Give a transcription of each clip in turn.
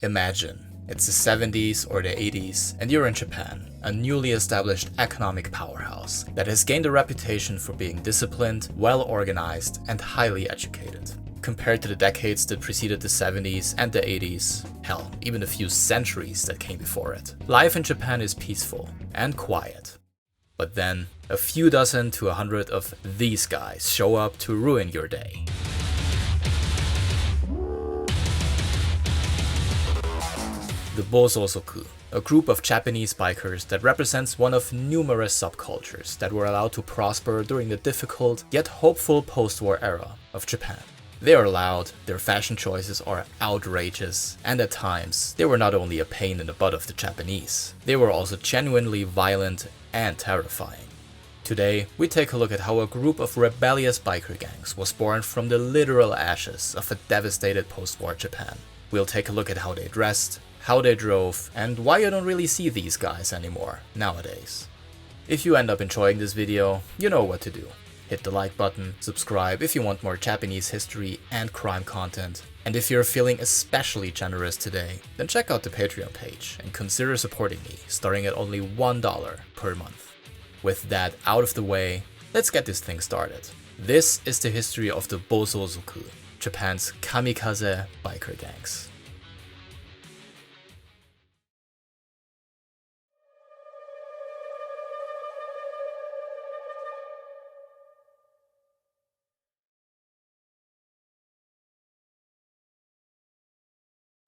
Imagine, it's the 70s or the 80s and you're in Japan, a newly established economic powerhouse that has gained a reputation for being disciplined, well organized, and highly educated. Compared to the decades that preceded the 70s and the 80s, hell, even a few centuries that came before it, life in Japan is peaceful and quiet. But then, a few dozen to 100 of these guys show up to ruin your day. The Bosozoku, a group of Japanese bikers that represents one of numerous subcultures that were allowed to prosper during the difficult yet hopeful post-war era of Japan. They are loud, their fashion choices are outrageous, and at times they were not only a pain in the butt of the Japanese, they were also genuinely violent and terrifying. Today, we take a look at how a group of rebellious biker gangs was born from the literal ashes of a devastated post-war Japan. We'll take a look at how they dressed, how they drove, and why you don't really see these guys anymore nowadays. If you end up enjoying this video, you know what to do. Hit the like button, subscribe if you want more Japanese history and crime content, and if you're feeling especially generous today, then check out the Patreon page and consider supporting me, starting at only $1 per month. With that out of the way, let's get this thing started. This is the history of the Bosozoku, Japan's kamikaze biker gangs.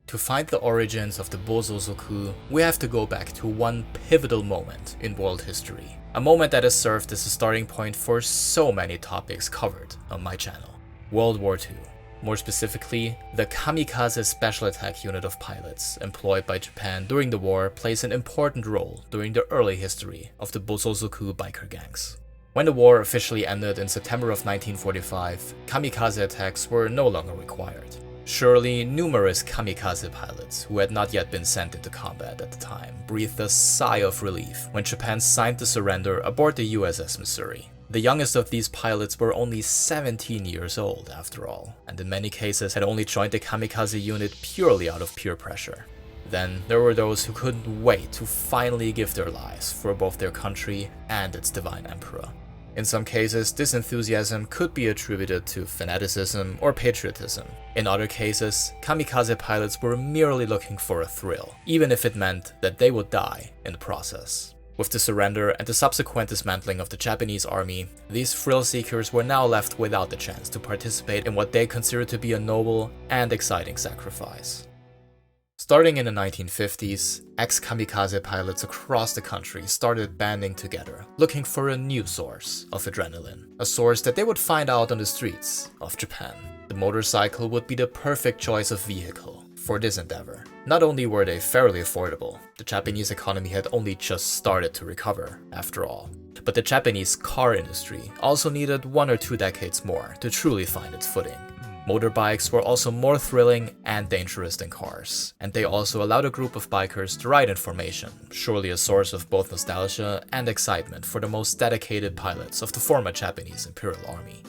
To find the origins of the Bosozoku, we have to go back to one pivotal moment in world history. A moment that has served as a starting point for so many topics covered on my channel. World War II. More specifically, the Kamikaze Special Attack Unit of pilots employed by Japan during the war plays an important role during the early history of the Bosozoku biker gangs. When the war officially ended in September of 1945, kamikaze attacks were no longer required. Surely, numerous kamikaze pilots who had not yet been sent into combat at the time breathed a sigh of relief when Japan signed the surrender aboard the USS Missouri. The youngest of these pilots were only 17 years old after all, and in many cases had only joined the kamikaze unit purely out of peer pressure. Then there were those who couldn't wait to finally give their lives for both their country and its divine emperor. In some cases, this enthusiasm could be attributed to fanaticism or patriotism. In other cases, kamikaze pilots were merely looking for a thrill, even if it meant that they would die in the process. With the surrender and the subsequent dismantling of the Japanese army, these thrill seekers were now left without the chance to participate in what they considered to be a noble and exciting sacrifice. Starting in the 1950s, ex-kamikaze pilots across the country started banding together, looking for a new source of adrenaline, a source that they would find out on the streets of Japan. The motorcycle would be the perfect choice of vehicle for this endeavor. Not only were they fairly affordable, the Japanese economy had only just started to recover, after all, but the Japanese car industry also needed 1 or 2 decades more to truly find its footing. Motorbikes were also more thrilling and dangerous than cars, and they also allowed a group of bikers to ride in formation, surely a source of both nostalgia and excitement for the most dedicated pilots of the former Japanese Imperial Army.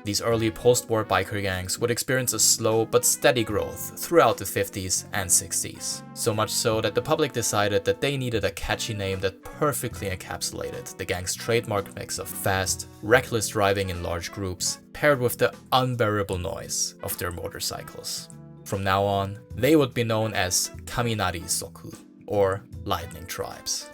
These early post-war biker gangs would experience a slow but steady growth throughout the 50s and 60s, so much so that the public decided that they needed a catchy name that perfectly encapsulated the gang's trademark mix of fast, reckless driving in large groups, paired with the unbearable noise of their motorcycles. From now on, they would be known as Kaminari-zoku, or Lightning Tribes.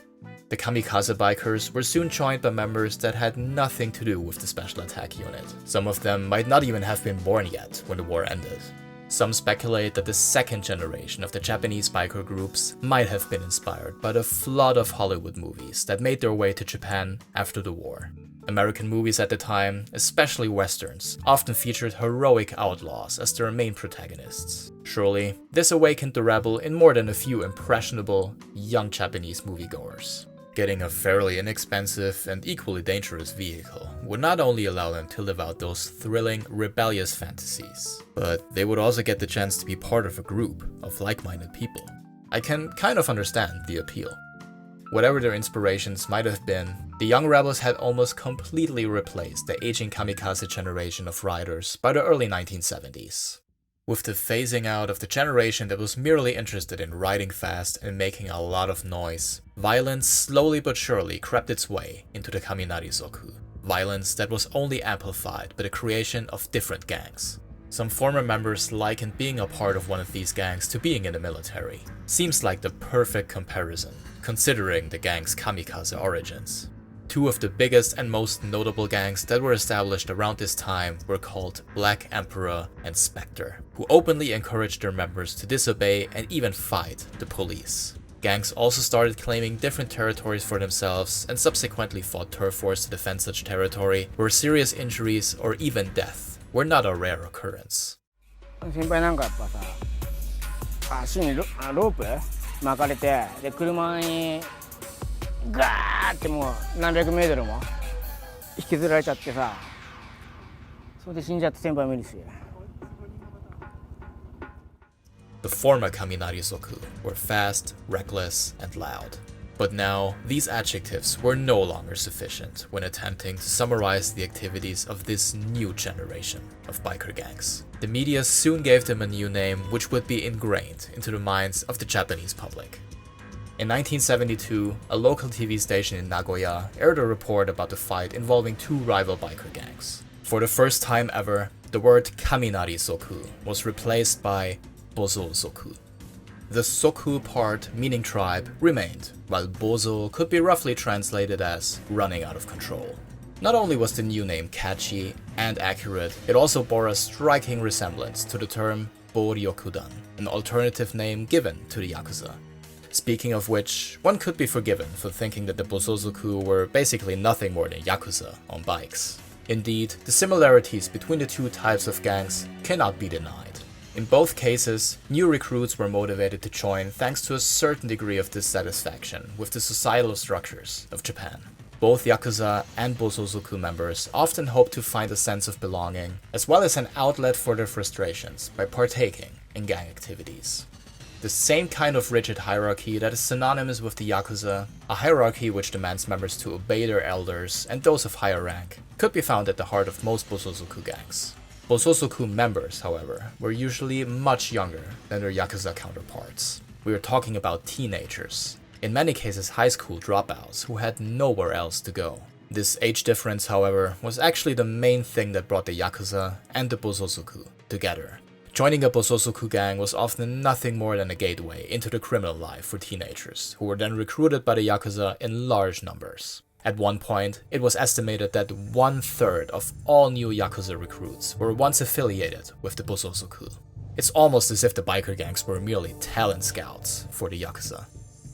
The kamikaze bikers were soon joined by members that had nothing to do with the special attack unit. Some of them might not even have been born yet when the war ended. Some speculate that the second generation of the Japanese biker groups might have been inspired by the flood of Hollywood movies that made their way to Japan after the war. American movies at the time, especially westerns, often featured heroic outlaws as their main protagonists. Surely, this awakened the rebel in more than a few impressionable, young Japanese moviegoers. Getting a fairly inexpensive and equally dangerous vehicle would not only allow them to live out those thrilling, rebellious fantasies, but they would also get the chance to be part of a group of like-minded people. I can kind of understand the appeal. Whatever their inspirations might have been, the young rebels had almost completely replaced the aging kamikaze generation of riders by the early 1970s. With the phasing out of the generation that was merely interested in riding fast and making a lot of noise, violence slowly but surely crept its way into the Kaminari-zoku. Violence that was only amplified by the creation of different gangs. Some former members likened being a part of one of these gangs to being in the military. Seems like the perfect comparison, considering the gang's kamikaze origins. Two of the biggest and most notable gangs that were established around this time were called Black Emperor and Spectre, who openly encouraged their members to disobey and even fight the police. Gangs also started claiming different territories for themselves and subsequently fought turf wars to defend such territory, where serious injuries or even death were not a rare occurrence. 先輩なんかやっぱさ、足にロープ巻かれて、で車にガーってもう何百メートルも引きずられちゃってさ、それで死んじゃって先輩もいるし。The former Kaminari-zoku were fast, reckless, and loud. But now, these adjectives were no longer sufficient when attempting to summarize the activities of this new generation of biker gangs. The media soon gave them a new name which would be ingrained into the minds of the Japanese public. In 1972, a local TV station in Nagoya aired a report about the fight involving two rival biker gangs. For the first time ever, the word Kaminari-zoku was replaced by Bosozoku. The Soku part, meaning tribe, remained, while Bozo could be roughly translated as running out of control. Not only was the new name catchy and accurate, it also bore a striking resemblance to the term Boryokudan, an alternative name given to the Yakuza. Speaking of which, one could be forgiven for thinking that the Bosozoku were basically nothing more than Yakuza on bikes. Indeed, the similarities between the two types of gangs cannot be denied. In both cases, new recruits were motivated to join thanks to a certain degree of dissatisfaction with the societal structures of Japan. Both Yakuza and Bosozoku members often hoped to find a sense of belonging, as well as an outlet for their frustrations by partaking in gang activities. The same kind of rigid hierarchy that is synonymous with the Yakuza, a hierarchy which demands members to obey their elders and those of higher rank, could be found at the heart of most Bosozoku gangs. Bosozoku members, however, were usually much younger than their Yakuza counterparts. We are talking about teenagers, in many cases high school dropouts who had nowhere else to go. This age difference, however, was actually the main thing that brought the Yakuza and the Bosozoku together. Joining a Bosozoku gang was often nothing more than a gateway into the criminal life for teenagers, who were then recruited by the Yakuza in large numbers. At one point, it was estimated that 1/3 of all new Yakuza recruits were once affiliated with the Bosozoku. It's almost as if the biker gangs were merely talent scouts for the Yakuza.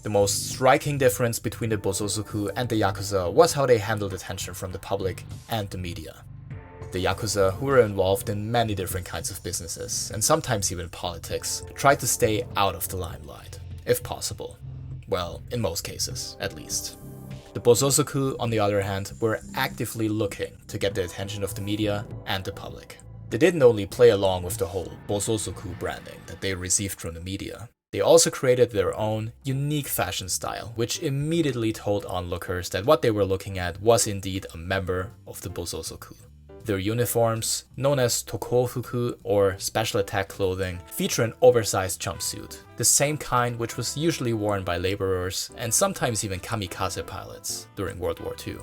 The most striking difference between the Bosozoku and the Yakuza was how they handled attention from the public and the media. The Yakuza, who were involved in many different kinds of businesses, and sometimes even politics, tried to stay out of the limelight, if possible. Well, in most cases, at least. The Bosozoku, on the other hand, were actively looking to get the attention of the media and the public. They didn't only play along with the whole Bosozoku branding that they received from the media, they also created their own unique fashion style, which immediately told onlookers that what they were looking at was indeed a member of the Bosozoku. Their uniforms, known as tokofuku or special attack clothing, feature an oversized jumpsuit, the same kind which was usually worn by laborers and sometimes even kamikaze pilots during World War II.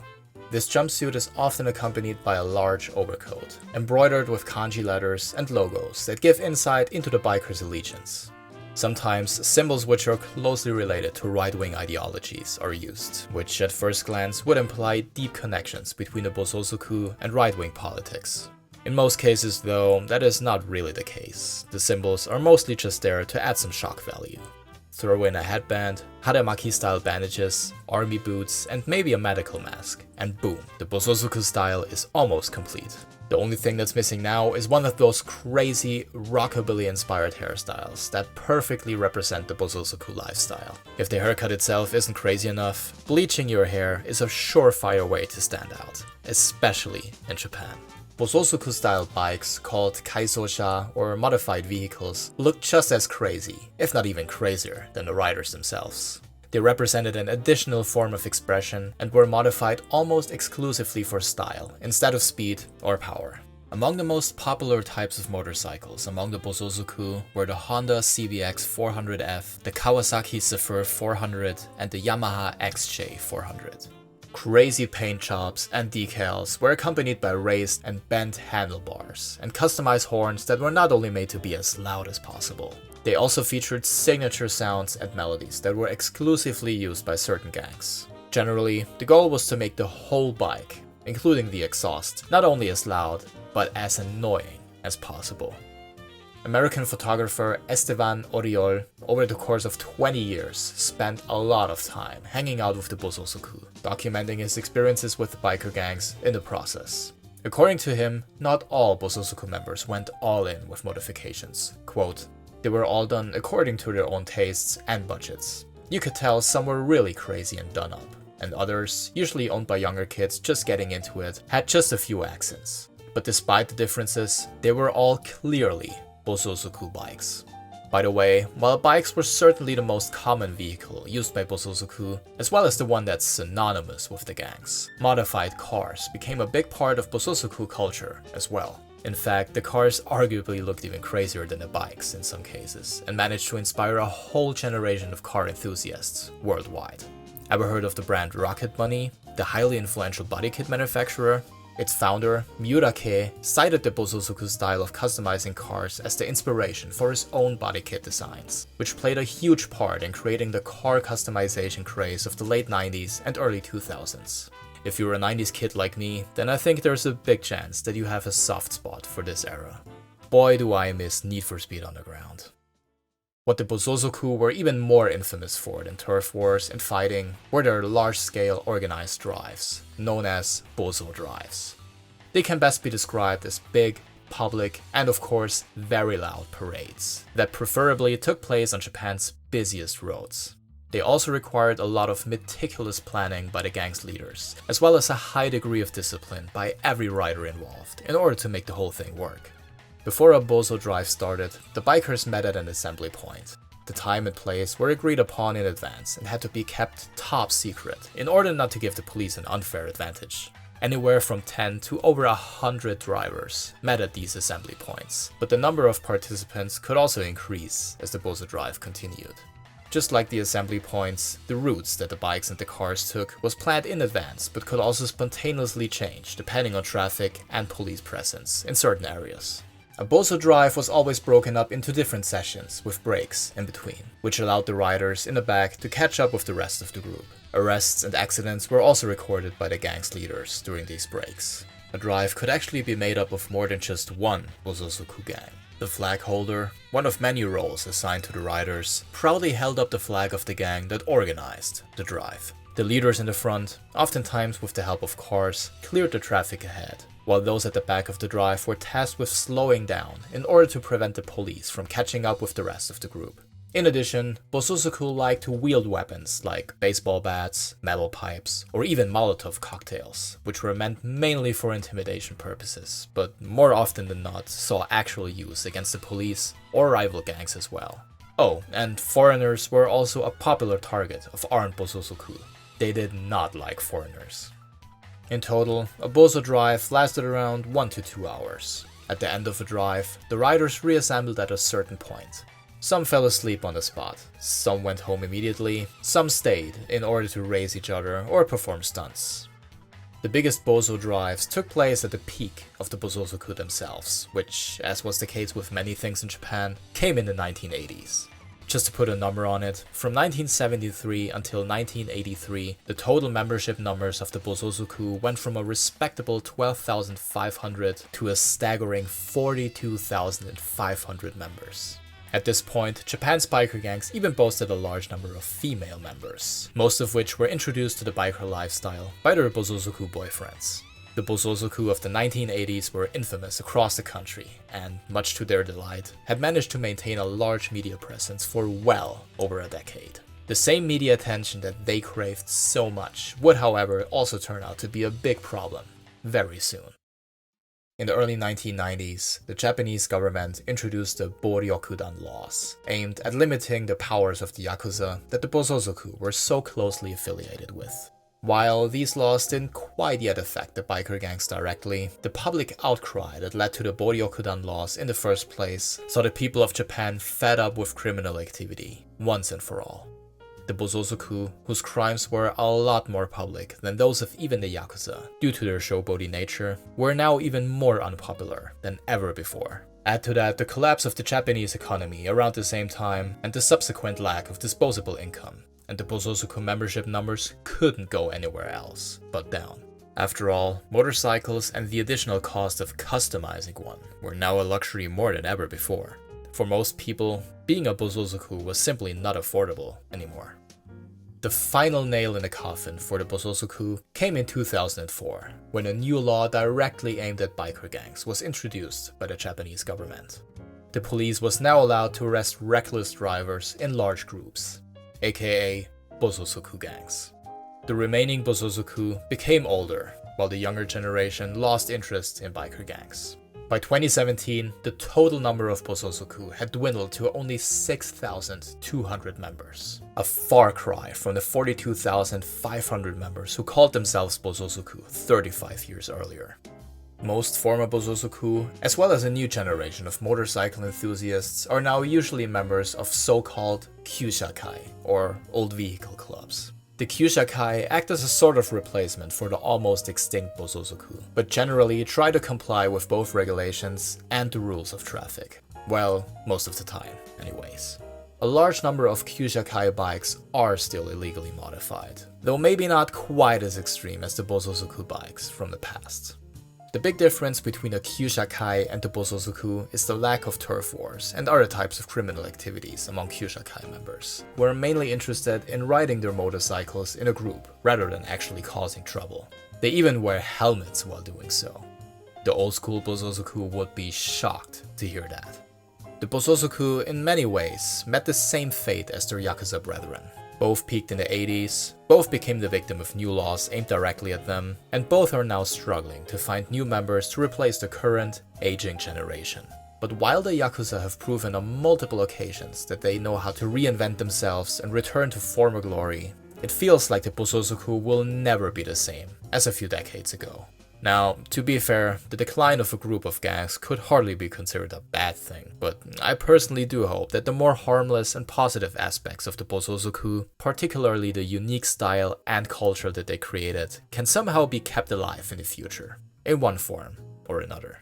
This jumpsuit is often accompanied by a large overcoat, embroidered with kanji letters and logos that give insight into the biker's allegiance. Sometimes, symbols which are closely related to right-wing ideologies are used, which at first glance would imply deep connections between the Bosozoku and right-wing politics. In most cases, though, that is not really the case. The symbols are mostly just there to add some shock value. Throw in a headband, haremaki-style bandages, army boots, and maybe a medical mask, and boom, the Bosozoku style is almost complete. The only thing that's missing now is one of those crazy, rockabilly-inspired hairstyles that perfectly represent the Bosozoku lifestyle. If the haircut itself isn't crazy enough, bleaching your hair is a surefire way to stand out, especially in Japan. Bosozoku-style bikes, called kaisosha or modified vehicles, look just as crazy, if not even crazier, than the riders themselves. They represented an additional form of expression and were modified almost exclusively for style, instead of speed or power. Among the most popular types of motorcycles among the Bosozoku were the Honda CBX 400F, the Kawasaki Zephyr 400, and the Yamaha XJ 400. Crazy paint jobs and decals were accompanied by raised and bent handlebars, and customized horns that were not only made to be as loud as possible, they also featured signature sounds and melodies that were exclusively used by certain gangs. Generally, the goal was to make the whole bike, including the exhaust, not only as loud, but as annoying as possible. American photographer Esteban Oriol, over the course of 20 years, spent a lot of time hanging out with the Bosozoku, documenting his experiences with the biker gangs in the process. According to him, not all Bosozoku members went all in with modifications. Quote, "They were all done according to their own tastes and budgets. You could tell some were really crazy and done up, and others, usually owned by younger kids just getting into it, had just a few accents. But despite the differences, they were all clearly Bosozoku bikes." By the way, while bikes were certainly the most common vehicle used by Bosozoku, as well as the one that's synonymous with the gangs, modified cars became a big part of Bosozoku culture as well. In fact, the cars arguably looked even crazier than the bikes in some cases, and managed to inspire a whole generation of car enthusiasts worldwide. Ever heard of the brand Rocket Bunny, the highly influential body kit manufacturer? Its founder, Miurake, cited the Bosozoku style of customizing cars as the inspiration for his own body kit designs, which played a huge part in creating the car customization craze of the late 90s and early 2000s. If you're a 90s kid like me, then I think there's a big chance that you have a soft spot for this era. Boy do I miss Need for Speed Underground. What the Bosozoku were even more infamous for than turf wars and fighting were their large-scale organized drives, known as Bozo drives. They can best be described as big, public, and of course very loud parades that preferably took place on Japan's busiest roads. They also required a lot of meticulous planning by the gang's leaders, as well as a high degree of discipline by every rider involved in order to make the whole thing work. Before a Bozo drive started, the bikers met at an assembly point. The time and place were agreed upon in advance and had to be kept top secret in order not to give the police an unfair advantage. Anywhere from 10 to over 100 drivers met at these assembly points, but the number of participants could also increase as the Bozo drive continued. Just like the assembly points, the routes that the bikes and the cars took was planned in advance but could also spontaneously change depending on traffic and police presence in certain areas. A Bozo drive was always broken up into different sessions with breaks in between, which allowed the riders in the back to catch up with the rest of the group. Arrests and accidents were also recorded by the gang's leaders during these breaks. A drive could actually be made up of more than just one Bosozoku gang. The flag holder, one of many roles assigned to the riders, proudly held up the flag of the gang that organized the drive. The leaders in the front, oftentimes with the help of cars, cleared the traffic ahead, while those at the back of the drive were tasked with slowing down in order to prevent the police from catching up with the rest of the group. In addition, Bosozoku liked to wield weapons like baseball bats, metal pipes, or even Molotov cocktails, which were meant mainly for intimidation purposes, but more often than not saw actual use against the police or rival gangs as well. Oh, and foreigners were also a popular target of armed Bosozoku. They did not like foreigners. In total, a Bozo drive lasted around 1 to 2 hours. At the end of a drive, the riders reassembled at a certain point. Some fell asleep on the spot, some went home immediately, some stayed in order to race each other or perform stunts. The biggest Bozo drives took place at the peak of the Bosozoku themselves, which, as was the case with many things in Japan, came in the 1980s. Just to put a number on it, from 1973 until 1983, the total membership numbers of the Bosozoku went from a respectable 12,500 to a staggering 42,500 members. At this point, Japan's biker gangs even boasted a large number of female members, most of which were introduced to the biker lifestyle by their Bosozoku boyfriends. The Bosozoku of the 1980s were infamous across the country, and, much to their delight, had managed to maintain a large media presence for well over a decade. The same media attention that they craved so much would, however, also turn out to be a big problem very soon. In the early 1990s, the Japanese government introduced the Boryokudan laws, aimed at limiting the powers of the Yakuza that the Bosozoku were so closely affiliated with. While these laws didn't quite yet affect the biker gangs directly, the public outcry that led to the Boryokudan laws in the first place saw the people of Japan fed up with criminal activity, once and for all. The Bosozoku, whose crimes were a lot more public than those of even the Yakuza due to their showboaty nature, were now even more unpopular than ever before. Add to that the collapse of the Japanese economy around the same time and the subsequent lack of disposable income, and the Bosozoku membership numbers couldn't go anywhere else but down. After all, motorcycles and the additional cost of customizing one were now a luxury more than ever before. For most people, being a Bosozoku was simply not affordable anymore. The final nail in the coffin for the Bosozoku came in 2004, when a new law directly aimed at biker gangs was introduced by the Japanese government. The police was now allowed to arrest reckless drivers in large groups, aka Bosozoku gangs. The remaining Bosozoku became older, while the younger generation lost interest in biker gangs. By 2017, the total number of Bosozoku had dwindled to only 6,200 members, a far cry from the 42,500 members who called themselves Bosozoku 35 years earlier. Most former Bosozoku, as well as a new generation of motorcycle enthusiasts, are now usually members of so-called Kyushakai, or old vehicle clubs. The Kyushakai act as a sort of replacement for the almost extinct Bosozoku, but generally try to comply with both regulations and the rules of traffic. Well, most of the time, anyways. A large number of Kyushakai bikes are still illegally modified, though maybe not quite as extreme as the Bosozoku bikes from the past. The big difference between a Kyushakai and the Bosozoku is the lack of turf wars and other types of criminal activities among Kyushakai members, who are mainly interested in riding their motorcycles in a group rather than actually causing trouble. They even wear helmets while doing so. The old school Bosozoku would be shocked to hear that. The Bosozoku in many ways met the same fate as their Yakuza brethren. Both peaked in the 80s, both became the victim of new laws aimed directly at them, and both are now struggling to find new members to replace the current, aging generation. But while the Yakuza have proven on multiple occasions that they know how to reinvent themselves and return to former glory, it feels like the Bosozoku will never be the same as a few decades ago. Now, to be fair, the decline of a group of gangs could hardly be considered a bad thing, but I personally do hope that the more harmless and positive aspects of the Bosozoku, particularly the unique style and culture that they created, can somehow be kept alive in the future, in one form or another.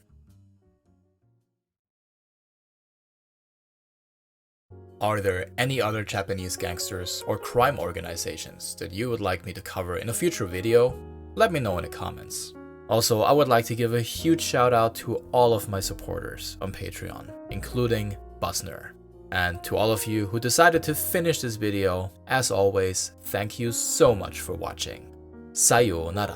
Are there any other Japanese gangsters or crime organizations that you would like me to cover in a future video? Let me know in the comments. Also, I would like to give a huge shout out to all of my supporters on Patreon, including Busner. And to all of you who decided to finish this video, as always, thank you so much for watching. Sayonara.